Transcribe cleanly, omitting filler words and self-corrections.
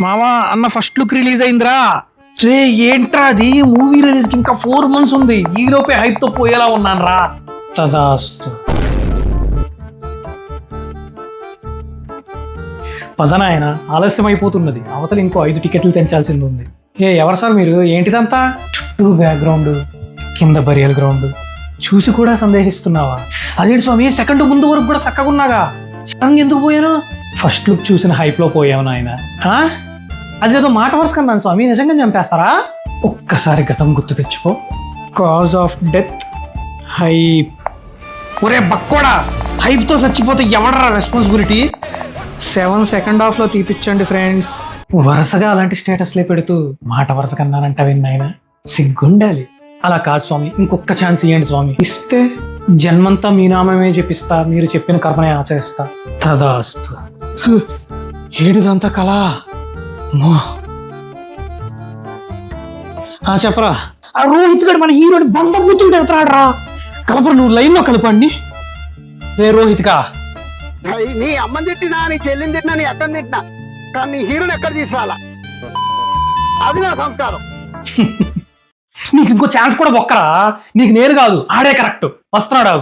మామా అన్న first look release అయిందిరా. రే ఏంట్రా అది, మూవీ రిలీజ్ కి ఇంకా 4 months ఉంది. ఈ లోపే హైప్ తో పోయేలా ఉన్నాను రా. తదాస్తు. పదనాయన ఆలస్యం అయిపోతున్నది. అవతల ఇంకో 5 టికెట్లు తెంచాల్సింది ఉంది. ఎవరు సార్ మీరు? ఏంటిదంతా? చుట్టూ బ్యాక్గ్రౌండ్, కింద బరియల్ గ్రౌండ్ చూసి కూడా సందేహిస్తున్నావా? అదేంటి స్వామి, సెకండ్ ముందు వరకు కూడా చక్కగా ఉన్నాగా, సడన్గా ఎందుకు పోయాను? ఫస్ట్ లుక్ చూసిన హైప్ లో పోయావు నాయన. అదేదో మాట వరుస కన్నాను స్వామి, నిజంగా చంపేస్తారా? ఒక్కసారి గతం గుర్తు తెచ్చుకో. Cause of death hype. ఒరే బక్కోడా, హైప్ తో చచ్చిపోతే ఎవడరా రెస్పాన్సిబిలిటీ? 7 సెకండ్ హాఫ్ లో తీపిచ్చండి ఫ్రెండ్స్. వరుసగా అలాంటి స్టేటస్లే పెడుతూ మాట వరుస కన్నానంట విన్నాయన. సిగ్గుండాలి. అలా కాదు స్వామి, ఇంకొక ఛాన్స్ ఇవ్వండి స్వామి. ఇస్తే జన్మంతా మీ నామమే చెప్పిస్తా, మీరు చెప్పిన కర్మనే ఆచరిస్తా. తదాస్తు. ఏడిదంతా కళ. చెప్పరా. ఆ రోహిత్ గడు మన హీరోని బండ బూతులు తిడుతున్నాడు రా. కలపరు, నువ్వు లైన్ లో కలపండి. రే రోహిత్ కా, నీ అమ్మని తిట్టినా, నీ చెల్లిని తిట్టినా, నీ అక్కని తిట్టినా, కానీ నీ హీరోని ఎక్కడ తీసుకురాలా? అది నా సంస్కారం. నీకు ఇంకో ఛాన్స్ కూడా బొక్కరా. నీకు నేను కాదు, ఆడే కరెక్ట్. వస్తున్నాడు.